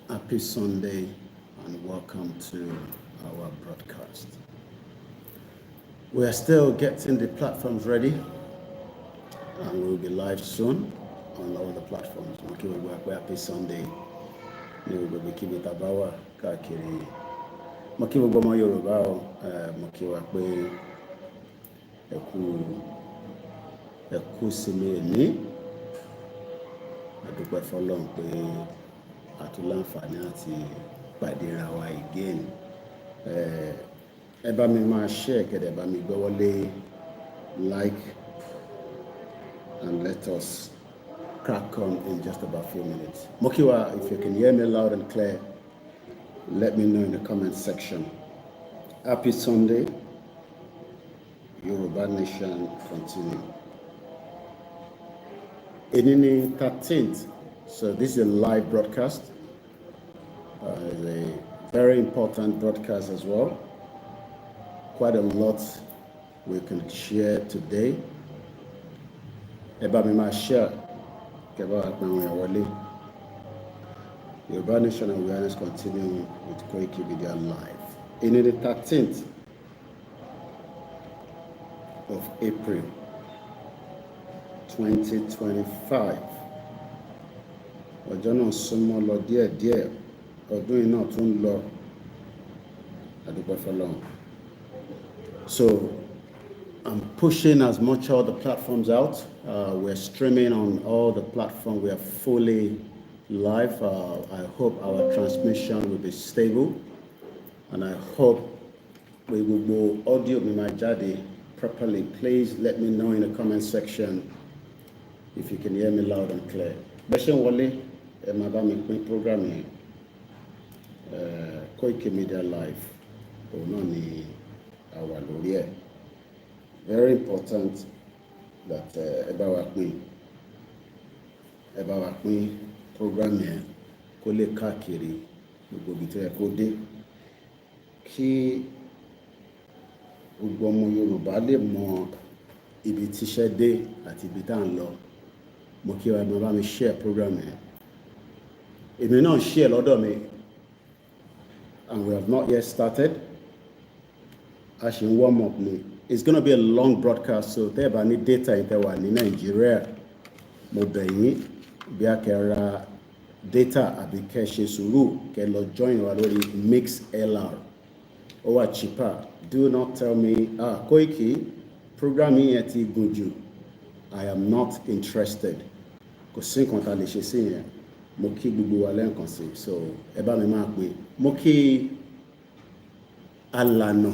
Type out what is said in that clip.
Happy Sunday and welcome to our broadcast. We are still getting the platforms ready and we will be live soon on all the platforms. Happy Sunday. Ní gbogbo ibi kíbi tá bá wà káàkiri. Mo kí gbogbo ọmọ Yorùbá o, mo kí wa pé ẹ kú sinmi èní. A dúpẹ́ f'Ọlọ́run pé a tún láǹfààní àti pàdé ra wa again. Ẹ bá mi máa share, kẹ́dẹ̀ bá mi gbọ́wọ́lé like, and let us crack on in just about a few minutes. Mokiwa, if you can hear me loud and clear, let me know in the comment section. Happy Sunday. Yoruba Nation continue. Inini 13th. So this is a live broadcast. It's a very important broadcast as well. Quite a lot we can share today. Eba mi ma share. Yoruba Nation Awareness continuing with Koikimedia live. In the 13th of April 2025. Ọjọ́ náà súnmọ́ lọ díẹ̀díẹ̀, ọdún yìí náà tún lọ. A dúpẹ́ f'Ọlọ́run. So I'm pushing as much all the platforms out. We're streaming on all the platforms. We are fully live. I hope our transmission will be stable, and I hope we will go audio mimajade properly. Please let me know in the comment section if you can hear me loud and clear. Beshen Wale, madam pin program here. Koikimedia live. Onani our lawyer. Very important that Eba Wakmi program here kó lè káàkiri gbogbo ibi tó yẹ kó dé kí gbogbo ọmọ Yorùbá lè mọ ibi tíṣẹ́ dé àti ibi tá ń lọ. Mo kí wa bá mi share program here. Èmi náà share lọ́dọ̀ mi, and we have not yet started. I should warm up me. It's going to be a long broadcast, so tẹ́ bá ní data ìtẹ́wà ní Nigeria, mo bẹ̀ yín bí a kẹ́ra data àbí kẹ́ ṣe sùúrù kẹ́ lọ join wa lórí MixLR. Ó wà cheaper. Do not tell me, Koiki, program yẹn ti gùn jù. I am not interested. Kò sí nǹkan tá lè ṣe sí yẹn. Mo kí gbogbo wa lẹ́ẹ̀kan sí. So ẹ bá mi máa pè. Mo kí alànà